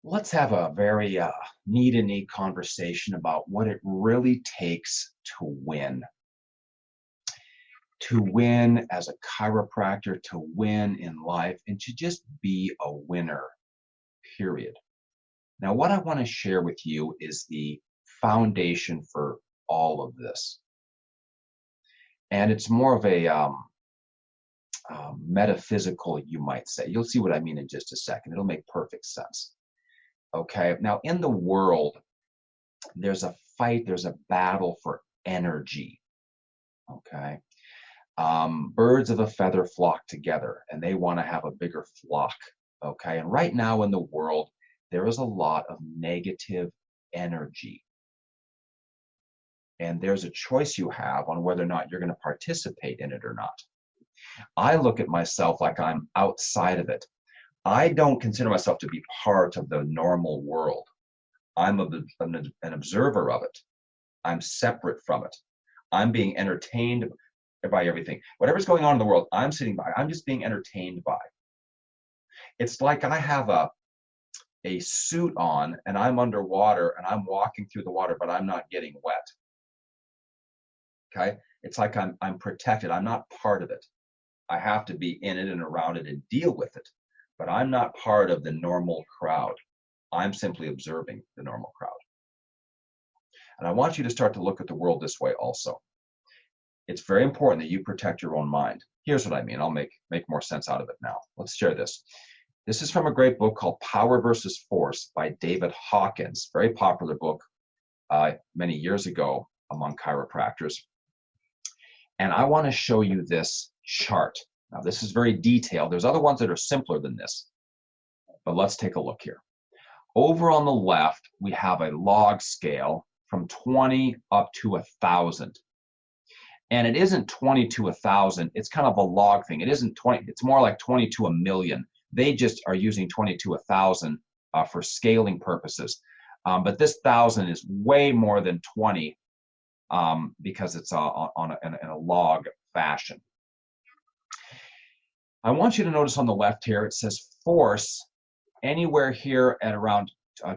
Let's have a very neat conversation about what it really takes to win. To win as a chiropractor, to win in life, and to just be a winner, period. Now, what I want to share with you is the foundation for all of this. And it's more of a metaphysical, you might say. You'll see what I mean in just a second. It'll make perfect sense. Okay. Now, in the world, there's a fight, there's a battle for energy. Okay. Birds of a feather flock together and they want to have a bigger flock. Okay. And right now in the world, there is a lot of negative energy. And there's a choice you have on whether or not you're going to participate in it or not. I look at myself like I'm outside of it. I don't consider myself to be part of the normal world. I'm an observer of it. I'm separate from it. I'm being entertained by everything. Whatever's going on in the world, I'm sitting by. I'm just being entertained by. It's like I have a suit on and I'm underwater and I'm walking through the water, but I'm not getting wet. Okay? It's like I'm protected. I'm not part of it. I have to be in it and around it and deal with it. But I'm not part of the normal crowd. I'm simply observing the normal crowd. And I want you to start to look at the world this way also. It's very important that you protect your own mind. Here's what I mean. I'll make more sense out of it now. Let's share this. This is from a great book called Power versus Force by David Hawkins. Very popular book many years ago among chiropractors. And I want to show you this chart. Now, this is very detailed. There's other ones that are simpler than this. But let's take a look here. Over on the left, we have a log scale from 20 up to 1,000. And it isn't 20 to 1,000. It's kind of a log thing. It isn't 20. It's more like 20 to 1,000,000. They just are using 20 to 1,000 for scaling purposes. But this 1,000 is way more than 20 because it's in a log fashion. I want you to notice on the left here, it says force anywhere here at around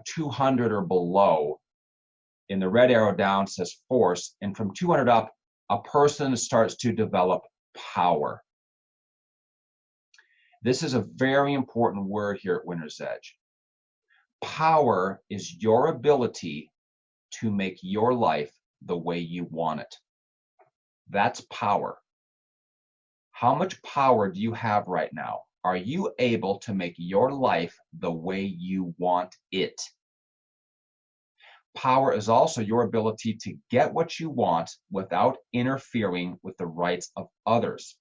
200 or below. In the red arrow down says force, and from 200 up, a person starts to develop power. This is a very important word here at Winner's Edge. Power is your ability to make your life the way you want it. That's power. How much power do you have right now? Are you able to make your life the way you want it? Power is also your ability to get what you want without interfering with the rights of others.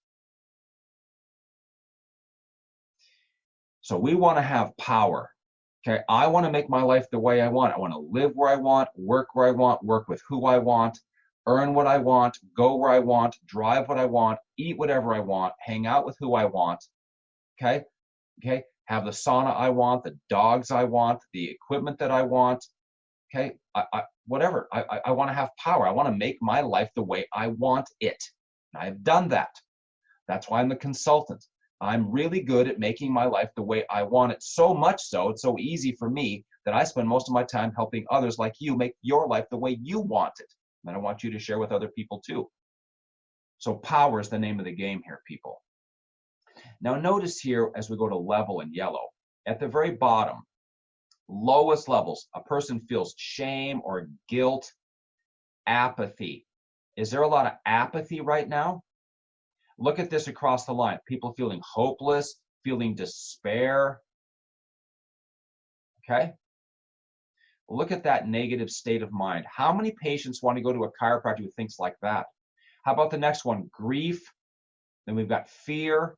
So we want to have power. Okay, I want to make my life the way I want. I want to live where I want, work with who I want, earn what I want, go where I want, drive what I want, eat whatever I want, hang out with who I want. Okay, have the sauna I want, the dogs I want, the equipment that I want. Okay, whatever. I want to have power. I want to make my life the way I want it. And I've done that. That's why I'm a consultant. I'm really good at making my life the way I want it, so much so, it's so easy for me that I spend most of my time helping others like you make your life the way you want it. And I want you to share with other people too. So power is the name of the game here, people. Now notice here as we go to level in yellow, at the very bottom, lowest levels, a person feels shame or guilt, apathy. Is there a lot of apathy right now? Look at this across the line. People feeling hopeless, feeling despair. Okay? Look at that negative state of mind. How many patients want to go to a chiropractor who thinks like that? How about the next one? Grief. Then we've got fear.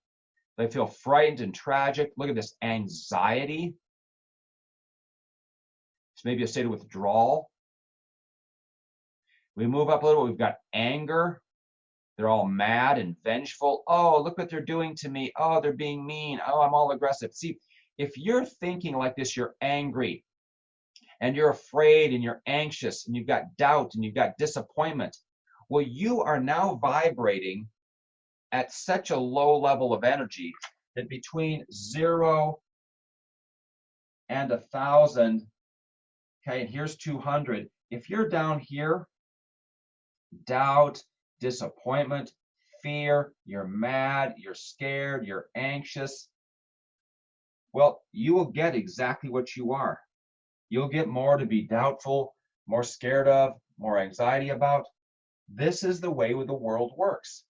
They feel frightened and tragic. Look at this, anxiety. It's maybe a state of withdrawal. We move up a little, we've got anger. They're all mad and vengeful. Oh, look what they're doing to me. Oh, they're being mean. Oh, I'm all aggressive. See, if you're thinking like this, you're angry and you're afraid and you're anxious and you've got doubt and you've got disappointment. Well, you are now vibrating at such a low level of energy that between 0 and 1,000, okay, and here's 200. If you're down here, doubt, disappointment, fear, you're mad, you're scared, you're anxious, well, you will get exactly what you are. You'll get more to be doubtful, more scared of, more anxiety about. This is the way the world works.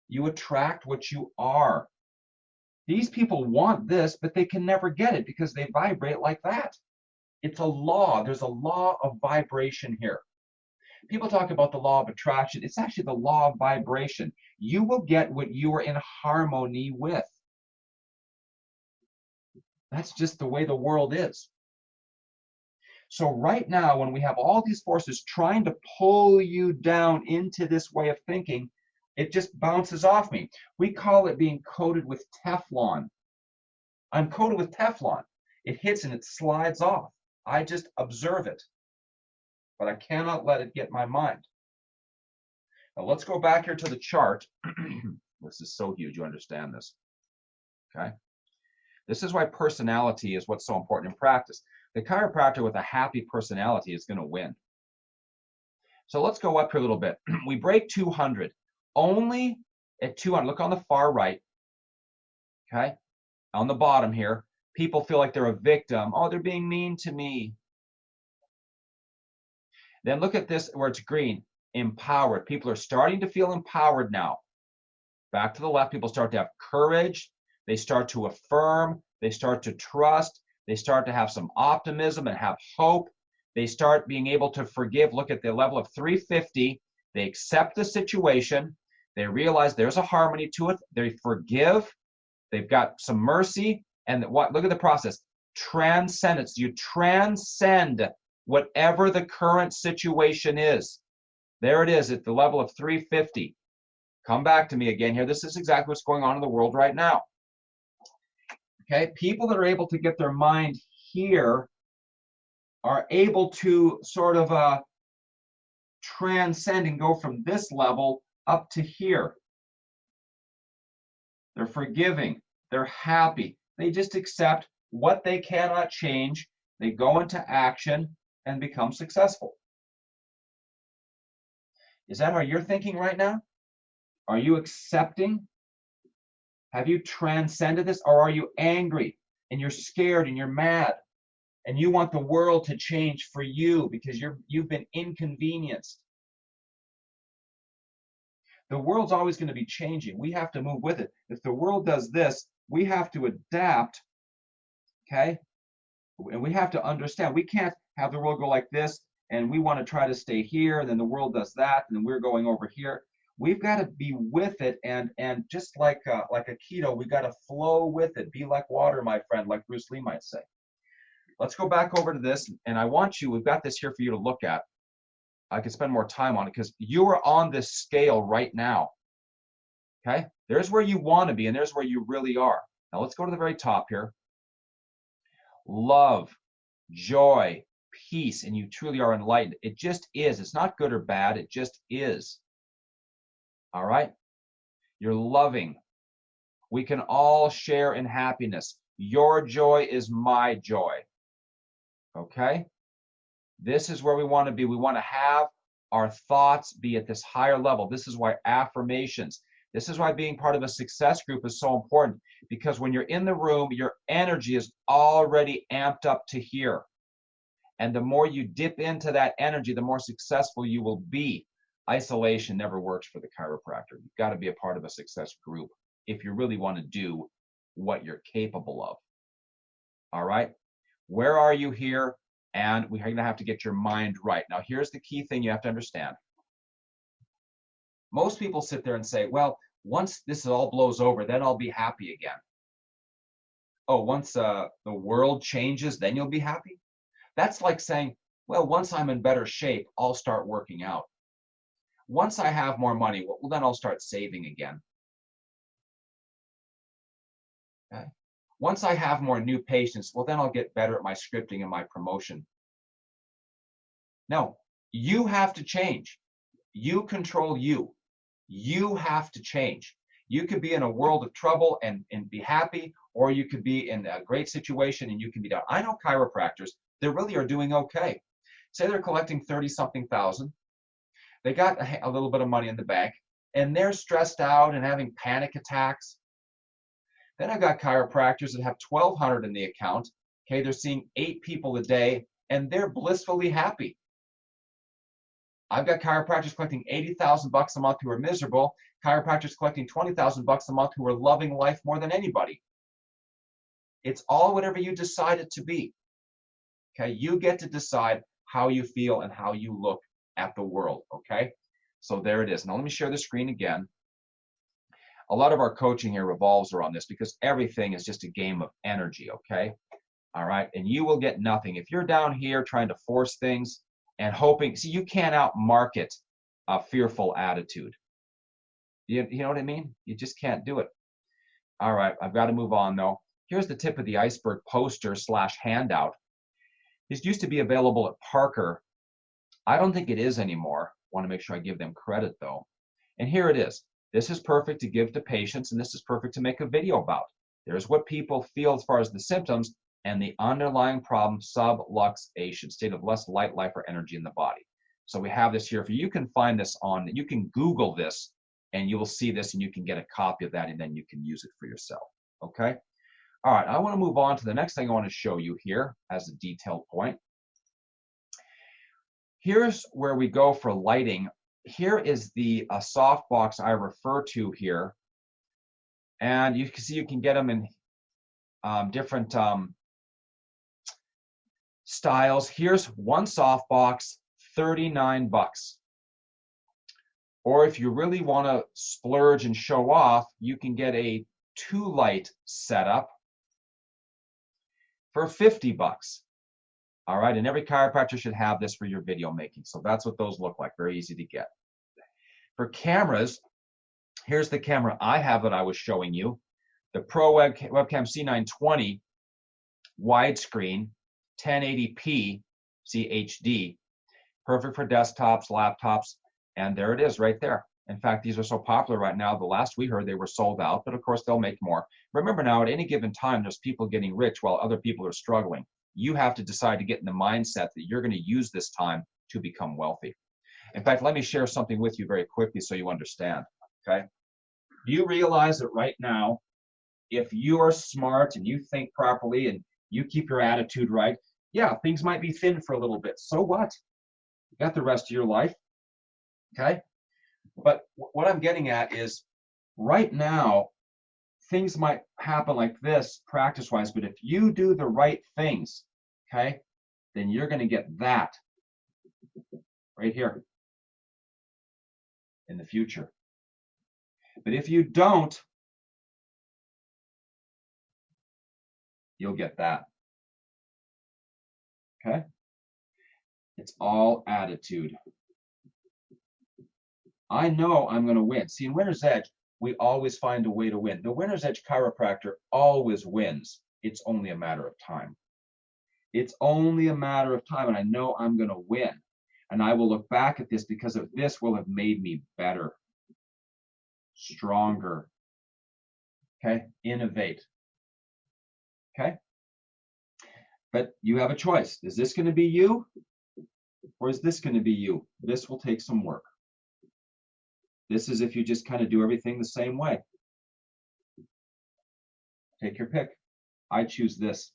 You attract what you are. These people want this, but they can never get it because they vibrate like that. It's a law. There's a law of vibration here. People talk about the law of attraction. It's actually the law of vibration. You will get what you are in harmony with. That's just the way the world is. So right now, when we have all these forces trying to pull you down into this way of thinking, it just bounces off me. We call it being coated with Teflon. I'm coated with Teflon. It hits and it slides off. I just observe it, but I cannot let it get my mind. Now let's go back here to the chart. This is so huge, you understand this, okay? This is why personality is what's so important in practice. The chiropractor with a happy personality is going to win. So let's go up here a little bit. We break 200. Only at 200, look on the far right, okay? On the bottom here, people feel like they're a victim. Oh, they're being mean to me. Then look at this where it's green, empowered. People are starting to feel empowered now. Back to the left, people start to have courage. They start to affirm. They start to trust. They start to have some optimism and have hope. They start being able to forgive. Look at the level of 350. They accept the situation. They realize there's a harmony to it. They forgive. They've got some mercy. And what? Look at the process. Transcendence. You transcend whatever the current situation is. There it is at the level of 350. Come back to me again here. This is exactly what's going on in the world right now. Okay, people that are able to get their mind here are able to sort of transcend and go from this level up to here. They're forgiving. They're happy. They just accept what they cannot change. They go into action and become successful. Is that how you're thinking right now? Are you accepting? Have you transcended this? Or are you angry and you're scared and you're mad and you want the world to change for you because you've been inconvenienced? The world's always going to be changing. We have to move with it. If the world does this, we have to adapt, okay? And we have to understand. We can't have the world go like this and we want to try to stay here, and then the world does that, and then we're going over here. We've got to be with it, and just like a keto, we've got to flow with it. Be like water, my friend, like Bruce Lee might say. Let's go back over to this, and I want you, we've got this here for you to look at. I could spend more time on it because you are on this scale right now, okay? There's where you want to be, and there's where you really are. Now let's go to the very top here. Love, joy, peace, and you truly are enlightened. It just is. It's not good or bad. It just is. All right? You're loving. We can all share in happiness. Your joy is my joy. Okay? This is where we want to be. We want to have our thoughts be at this higher level. This is why affirmations, this is why being part of a success group is so important, because when you're in the room, your energy is already amped up to here. And the more you dip into that energy, the more successful you will be. Isolation never works for the chiropractor. You've got to be a part of a success group if you really want to do what you're capable of. All right? Where are you here? And we're going to have to get your mind right. Now, here's the key thing you have to understand. Most people sit there and say, well, once this all blows over, then I'll be happy again. Oh, once the world changes, then you'll be happy? That's like saying, well, once I'm in better shape, I'll start working out. Once I have more money, well, then I'll start saving again. Okay. Once I have more new patients, well, then I'll get better at my scripting and my promotion. No, you have to change. You control you. You have to change. You could be in a world of trouble and be happy, or you could be in a great situation and you can be down. I know chiropractors that really are doing okay. Say they're collecting 30-something thousand. They got a little bit of money in the bank, and they're stressed out and having panic attacks. Then I've got chiropractors that have 1,200 in the account. Okay, they're seeing 8 people a day, and they're blissfully happy. I've got chiropractors collecting 80,000 bucks a month who are miserable. Chiropractors collecting 20,000 bucks a month who are loving life more than anybody. It's all whatever you decide it to be. Okay, you get to decide how you feel and how you look at the world. Okay, so there it is. Now let me share the screen again. A lot of our coaching here revolves around this because everything is just a game of energy. Okay, all right, and you will get nothing if you're down here trying to force things and hoping. See, you can't outmarket a fearful attitude. You know what I mean? You just can't do it. All right, I've got to move on though. Here's the tip of the iceberg poster / handout. This used to be available at Parker. I don't think it is anymore. Want to make sure I give them credit though. And here it is. This is perfect to give to patients, and this is perfect to make a video about. There's what people feel as far as the symptoms and the underlying problem, subluxation, state of less light, life, or energy in the body. So we have this here. If you can find this on, you can Google this, and you will see this, and you can get a copy of that, and then you can use it for yourself. Okay? All right, I want to move on to the next thing I want to show you here as a detailed point. Here's where we go for lighting. Here is the softbox I refer to here. And you can see you can get them in different styles. Here's one softbox, 39 bucks. Or if you really want to splurge and show off, you can get a 2-light setup for 50 bucks. All right, and every chiropractor should have this for your video making. So that's what those look like, very easy to get. For cameras, here's the camera I have that I was showing you. The Pro Webcam C920 widescreen, 1080p HD, perfect for desktops, laptops, and there it is right there. In fact, these are so popular right now. The last we heard, they were sold out, but of course they'll make more. Remember now, at any given time, there's people getting rich while other people are struggling. You have to decide to get in the mindset that you're going to use this time to become wealthy. In fact, let me share something with you very quickly so you understand, okay? You realize that right now, if you are smart and you think properly and you keep your attitude right, yeah, things might be thin for a little bit. So what? You got the rest of your life, okay? But what I'm getting at is right now, things might happen like this practice-wise, but if you do the right things, okay, then you're going to get that right here in the future. But if you don't, you'll get that. Okay? It's all attitude. I know I'm going to win. See, in Winner's Edge, we always find a way to win. The Winner's Edge chiropractor always wins. It's only a matter of time. It's only a matter of time, and I know I'm going to win. And I will look back at this because of this will have made me better, stronger, okay? Innovate, okay? But you have a choice. Is this going to be you, or is this going to be you? This will take some work. This is if you just kind of do everything the same way. Take your pick. I choose this.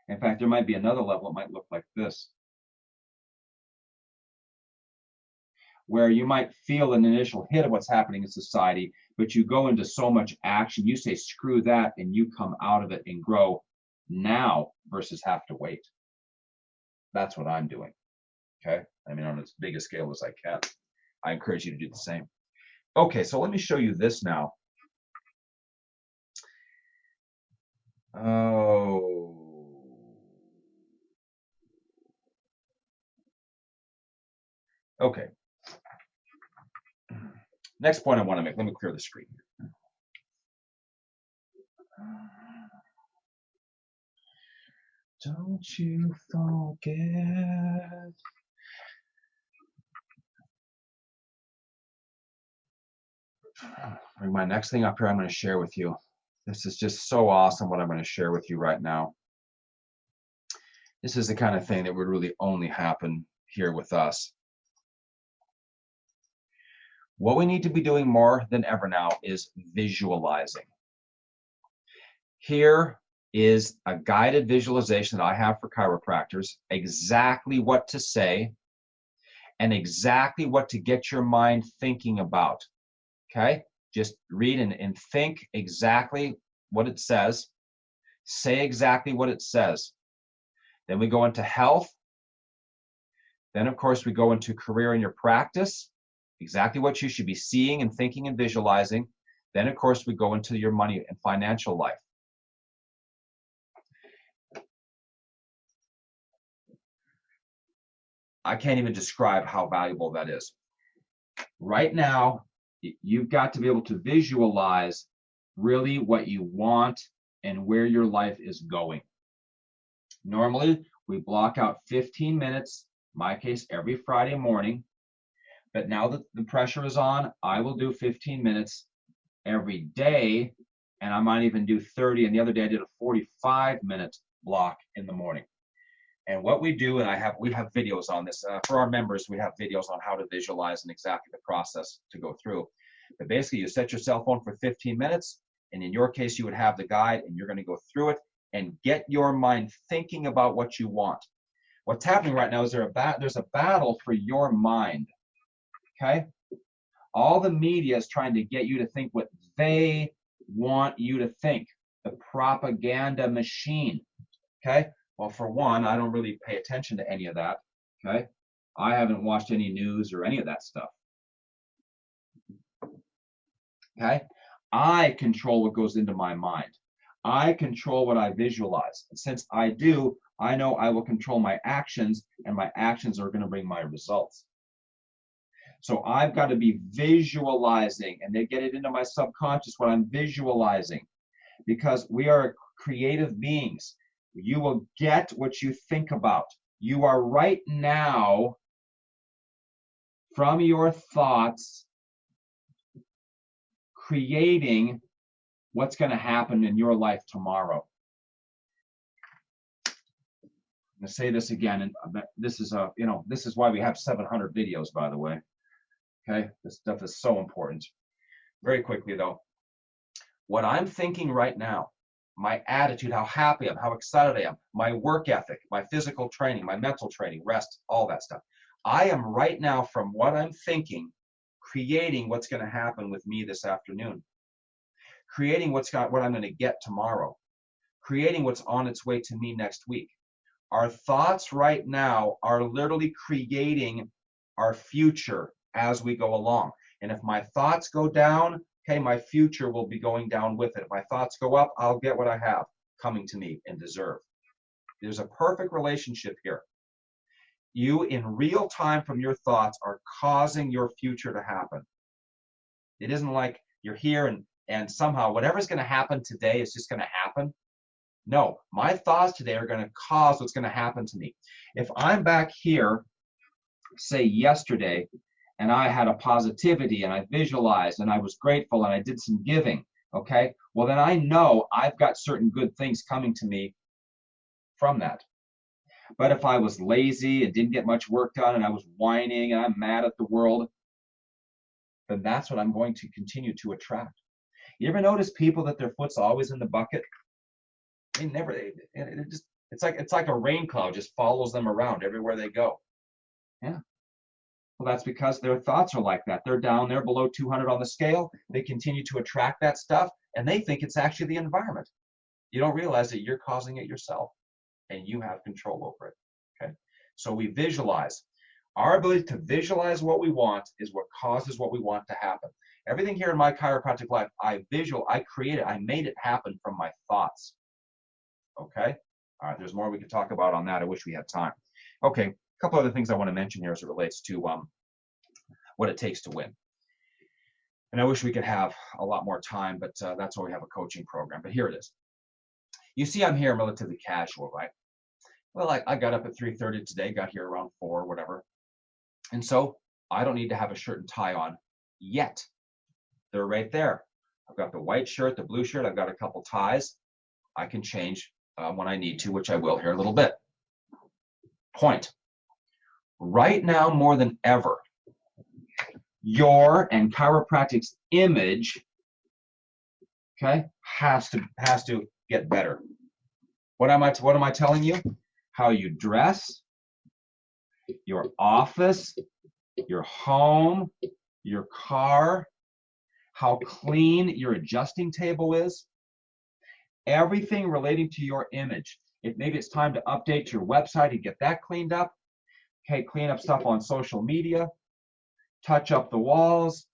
In fact, there might be another level. It might look like this, where you might feel an initial hit of what's happening in society, but you go into so much action, you say, screw that, and you come out of it and grow now versus have to wait. That's what I'm doing, okay? I mean, on as big a scale as I can. I encourage you to do the same. Okay, so let me show you this now. Oh. Okay. Next point I want to make. Let me clear the screen. Don't you forget. Bring my next thing up here I'm going to share with you. This is just so awesome what I'm going to share with you right now. This is the kind of thing that would really only happen here with us. What we need to be doing more than ever now is visualizing. Here is a guided visualization that I have for chiropractors, exactly what to say and exactly what to get your mind thinking about. Okay? Just read and think exactly what it says. Say exactly what it says. Then we go into health. Then, of course, we go into career in your practice, exactly what you should be seeing and thinking and visualizing. Then, of course, we go into your money and financial life. I can't even describe how valuable that is. Right now, you've got to be able to visualize really what you want and where your life is going. Normally, we block out 15 minutes, in my case, every Friday morning. But now that the pressure is on, I will do 15 minutes every day, and I might even do 30. And the other day I did a 45-minute block in the morning. And what we do, and we have videos on this. For our members, we have videos on how to visualize and exactly the process to go through. But basically, you set your cell phone for 15 minutes, and in your case, you would have the guide, and you're going to go through it and get your mind thinking about what you want. What's happening right now is there's a battle for your mind, okay? All the media is trying to get you to think what they want you to think, the propaganda machine, okay? Well, for one, I don't really pay attention to any of that, okay? I haven't watched any news or any of that stuff, okay? I control what goes into my mind. I control what I visualize. And since I do, I know I will control my actions, and my actions are going to bring my results. So I've got to be visualizing, and they get it into my subconscious what I'm visualizing, because we are creative beings. You will get what you think about. You are right now, from your thoughts, creating what's going to happen in your life tomorrow. I'm going to say this again, and this is this is why we have 700 videos, by the way. Okay, this stuff is so important. Very quickly though, what I'm thinking right now, my attitude, how happy I am, how excited I am, my work ethic, my physical training, my mental training, rest, all that stuff. I am right now, from what I'm thinking, creating what's going to happen with me this afternoon, creating what I'm going to get tomorrow, creating what's on its way to me next week. Our thoughts right now are literally creating our future as we go along. And if my thoughts go down, okay, my future will be going down with it. If my thoughts go up, I'll get what I have coming to me and deserve. There's a perfect relationship here. You, in real time from your thoughts, are causing your future to happen. It isn't like you're here and somehow whatever's going to happen today is just going to happen. No, my thoughts today are going to cause what's going to happen to me. If I'm back here, say yesterday, and I had a positivity and I visualized and I was grateful and I did some giving, okay, well then I know I've got certain good things coming to me from that. But if I was lazy and didn't get much work done and I was whining and I'm mad at the world, then that's what I'm going to continue to attract. You ever notice people that their foot's always in the bucket? They never, it's like a rain cloud just follows them around everywhere they go. Yeah. Well, that's because their thoughts are like that. They're down there below 200 on the scale. They continue to attract that stuff, and they think it's actually the environment. You don't realize that you're causing it yourself, and you have control over it. Okay. So we visualize. Our ability to visualize what we want is what causes what we want to happen. Everything here in my chiropractic life, I created, I made it happen from my thoughts. Okay. All right. There's more we could talk about on that. I wish we had time. Okay. A couple other things I want to mention here as it relates to what it takes to win. And I wish we could have a lot more time, but that's why we have a coaching program. But here it is. You see, I'm here relatively casual, right? Well, I got up at 3:30 today, got here around 4, whatever. And so I don't need to have a shirt and tie on yet. They're right there. I've got the white shirt, the blue shirt. I've got a couple ties. I can change when I need to, which I will here in a little bit. Point. Right now, more than ever, your and chiropractic's image, okay, has to get better. What am I telling you? How you dress, your office, your home, your car, how clean your adjusting table is, everything relating to your image. Maybe it's time to update your website and get that cleaned up. Okay, clean up stuff on social media, touch up the walls.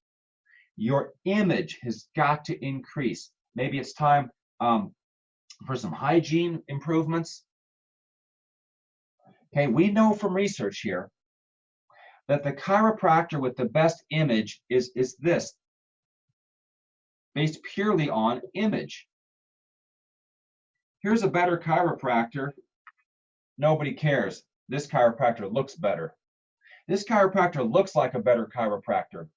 Your image has got to increase. Maybe it's time for some hygiene improvements. Okay, we know from research here that the chiropractor with the best image is this, based purely on image. Here's a better chiropractor. Nobody cares. This chiropractor looks better. This chiropractor looks like a better chiropractor.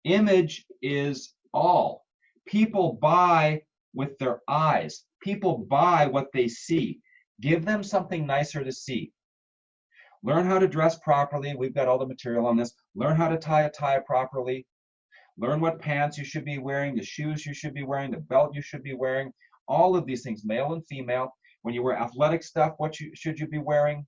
Image is all. People buy with their eyes. People buy what they see. Give them something nicer to see. Learn how to dress properly. We've got all the material on this. Learn how to tie a tie properly. Learn what pants you should be wearing, the shoes you should be wearing, the belt you should be wearing. All of these things, male and female. When you wear athletic stuff, what should you be wearing?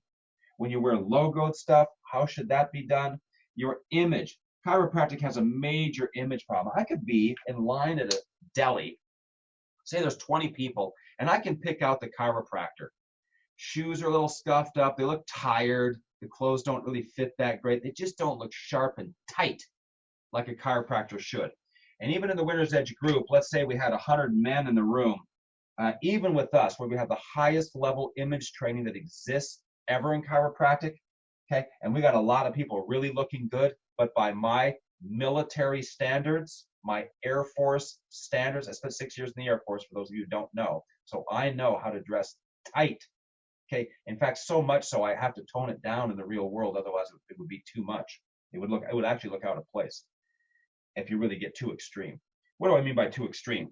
When you wear logoed stuff, how should that be done? Your image. Chiropractic has a major image problem. I could be in line at a deli, say there's 20 people, and I can pick out the chiropractor. Shoes are a little scuffed up. They look tired. The clothes don't really fit that great. They just don't look sharp and tight like a chiropractor should. And even in the Winner's Edge group, let's say we had 100 men in the room, even with us, where we have the highest level image training that exists ever in chiropractic, okay? And we got a lot of people really looking good, but by my military standards, my Air Force standards, I spent 6 years in the Air Force, for those of you who don't know, so I know how to dress tight, okay? In fact, so much so I have to tone it down in the real world, otherwise it would be too much. It would actually look out of place if you really get too extreme. What do I mean by too extreme?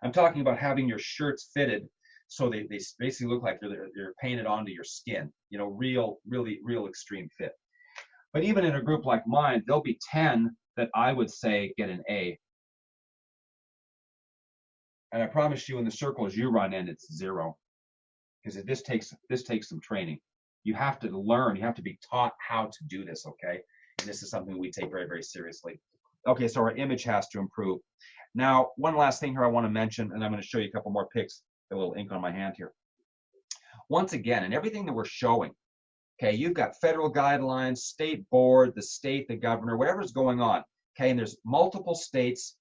I'm talking about having your shirts fitted so they basically look like they're painted onto your skin, you know, real extreme fit. But even in a group like mine, there'll be 10 that I would say get an A. And I promise you, in the circles you run in, it's 0. Because this takes some training. You have to learn, you have to be taught how to do this, okay? And this is something we take very, very seriously. Okay, so our image has to improve. Now, one last thing here I want to mention, and I'm going to show you a couple more pics, a little ink on my hand here. Once again, in everything that we're showing, okay, you've got federal guidelines, state board, the state, the governor, whatever's going on, okay, and there's multiple states.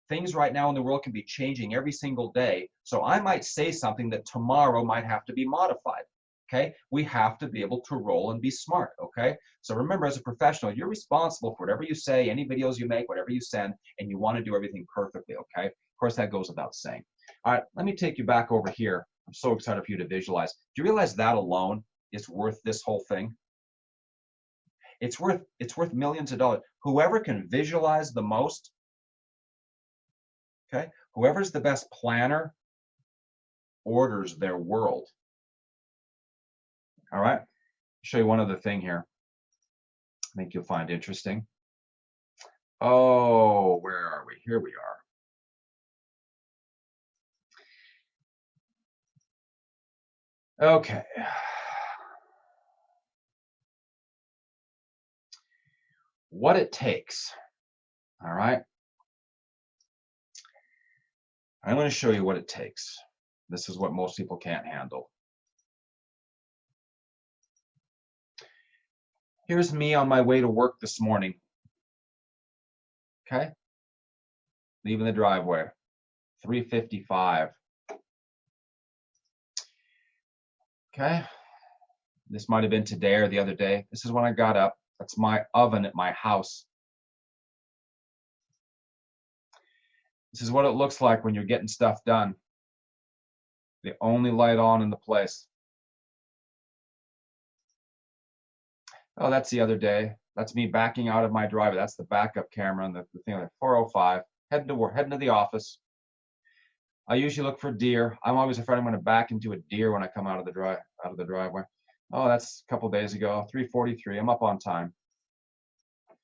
Things right now in the world can be changing every single day. So I might say something that tomorrow might have to be modified. Okay, we have to be able to roll and be smart. Okay, so remember, as a professional, you're responsible for whatever you say, any videos you make, whatever you send, and you want to do everything perfectly. Okay, of course, that goes without saying. All right, let me take you back over here. I'm so excited for you to visualize. Do you realize that alone is worth this whole thing? It's worth millions of dollars. Whoever can visualize the most, okay, whoever's the best planner orders their world. All right, I'll show you one other thing here. I think you'll find interesting. Oh, where are we? Here we are. Okay. What it takes. All right. I'm going to show you what it takes. This is what most people can't handle. Here's me on my way to work this morning. Okay. Leaving the driveway. 3:55. Okay. This might have been today or the other day. This is when I got up. That's my oven at my house. This is what it looks like when you're getting stuff done. The only light on in the place. Oh, that's the other day. That's me backing out of my driveway. That's the backup camera and the thing like 405, heading to work, heading to the office. I usually look for deer. I'm always afraid I'm going to back into a deer when I come out of the driveway. Oh, that's a couple days ago, 3:43. I'm up on time. That's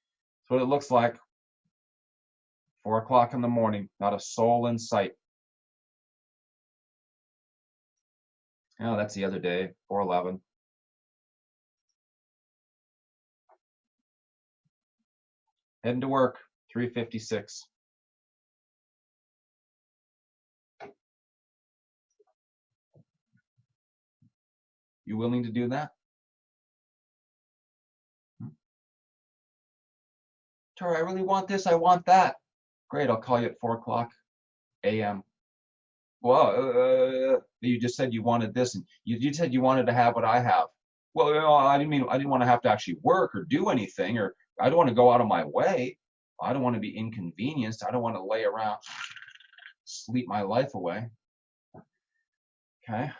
what it looks like. 4 o'clock in the morning, not a soul in sight. Oh, that's the other day, 4:11. Heading to work, 3:56. You willing to do that? Tori, I really want this, I want that. Great, I'll call you at 4 o'clock a.m. Well, you just said you wanted this, and you said you wanted to have what I have. Well, you know, I didn't want to have to actually work or do anything, or I don't want to go out of my way. I don't want to be inconvenienced. I don't want to lay around, sleep my life away. Okay.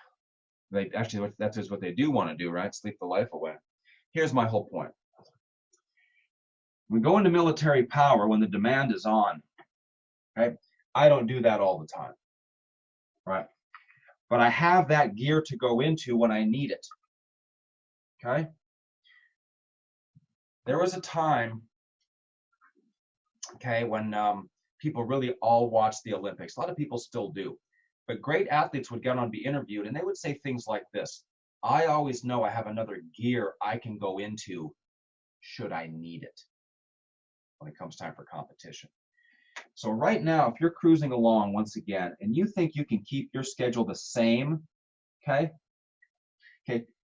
They actually, that's just what they do want to do, right? Sleep the life away. Here's my whole point. We go into military power when the demand is on. Okay. I don't do that all the time. Right. But I have that gear to go into when I need it. Okay. There was a time, okay, when people really all watched the Olympics. A lot of people still do. But great athletes would get on and be interviewed, and they would say things like this: I always know I have another gear I can go into should I need it when it comes time for competition. So right now, if you're cruising along once again, and you think you can keep your schedule the same, okay,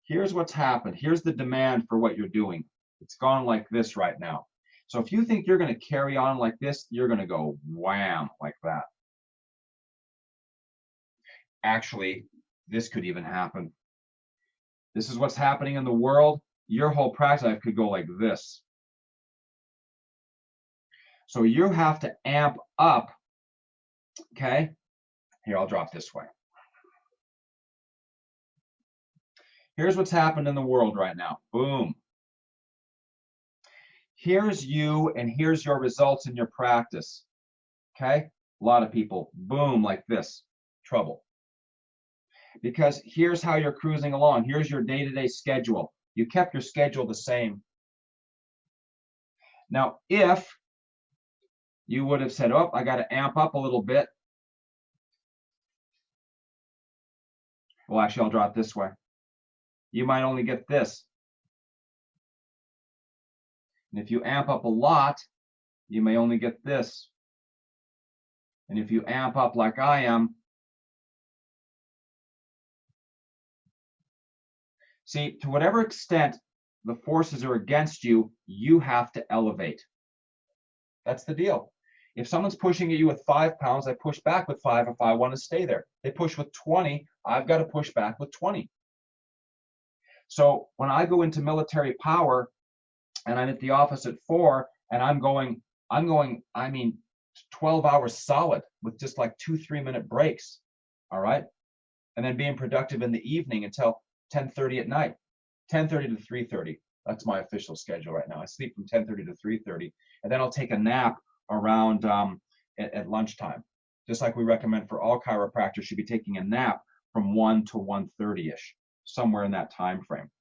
here's what's happened. Here's the demand for what you're doing. It's gone like this right now. So if you think you're going to carry on like this, you're going to go wham like that. Actually, this could even happen. This is what's happening in the world. Your whole practice life could go like this. So you have to amp up, okay? Here, I'll drop this way. Here's what's happened in the world right now. Boom. Here's you, and here's your results in your practice. Okay? A lot of people, boom, like this. Trouble. Because here's how you're cruising along. Here's your day-to-day schedule. You kept your schedule the same. Now, if you would have said, oh, I got to amp up a little bit. Well, actually, I'll draw it this way. You might only get this. And if you amp up a lot, you may only get this. And if you amp up like I am, see, to whatever extent the forces are against you, you have to elevate. That's the deal. If someone's pushing at you with 5 pounds, I push back with 5 if I want to stay there. They push with 20, I've got to push back with 20. So when I go into military power and I'm at the office at 4 and I'm going, I mean, 12 hours solid with just like 2-3 minute breaks. All right. And then being productive in the evening until 10:30 at night, 10:30 to 3:30. That's my official schedule right now. I sleep from 10:30 to 3:30, and then I'll take a nap around at lunchtime. Just like we recommend for all chiropractors, should be taking a nap from 1 to 1:30ish, somewhere in that time frame.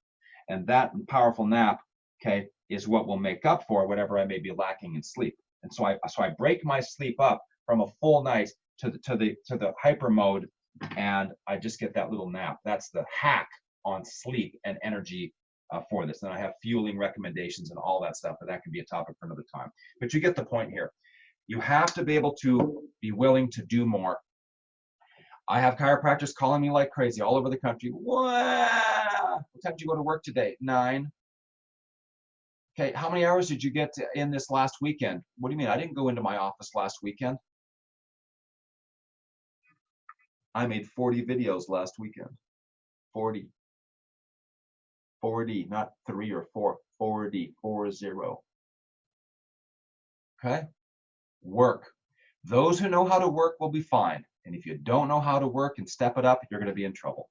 And that powerful nap, okay, is what will make up for whatever I may be lacking in sleep. And so I break my sleep up from a full night to the hyper mode, and I just get that little nap. That's the hack on sleep and energy for this. And I have fueling recommendations and all that stuff, but that can be a topic for another time. But you get the point here. You have to be able to be willing to do more. I have chiropractors calling me like crazy all over the country. What time did you go to work today? 9. Okay, how many hours did you get in this last weekend? What do you mean? I didn't go into my office last weekend. I made 40 videos last weekend. 40. 40, not 3 or 4. 40, 40. Okay? Work. Those who know how to work will be fine. And if you don't know how to work and step it up, you're going to be in trouble.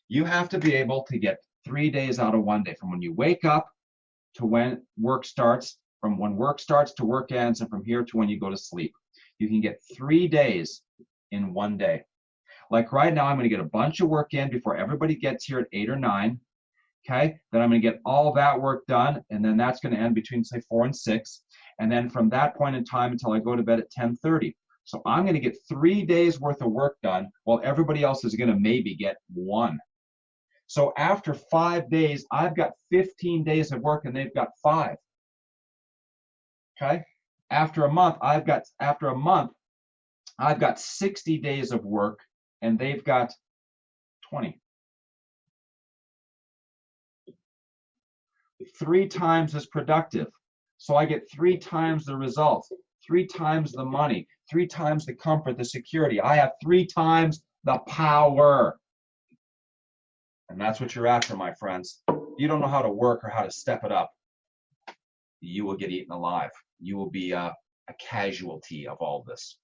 You have to be able to get 3 days out of one day, from when you wake up to when work starts, from when work starts to work ends, and from here to when you go to sleep. You can get 3 days in one day. Like right now, I'm going to get a bunch of work in before everybody gets here at 8 or 9. Okay, then I'm going to get all that work done, and then that's going to end between, say, 4 and 6. And then from that point in time until I go to bed at 10:30. So I'm going to get 3 days worth of work done while everybody else is going to maybe get 1. So after 5 days, I've got 15 days of work and they've got 5. Okay, after a month, I've got 60 days of work and they've got 20. 3 times as productive. So I get 3 times the results, 3 times the money, 3 times the comfort, the security. I have 3 times the power. And that's what you're after, my friends. If you don't know how to work or how to step it up, you will get eaten alive. You will be a casualty of all this.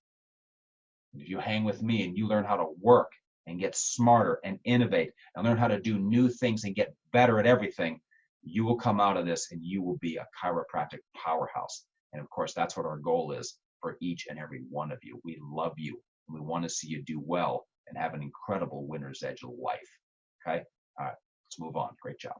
If you hang with me and you learn how to work and get smarter and innovate and learn how to do new things and get better at everything, you will come out of this and you will be a chiropractic powerhouse. And of course, that's what our goal is for each and every one of you. We love you and we want to see you do well and have an incredible winner's edge life. Okay? All right, let's move on. Great job.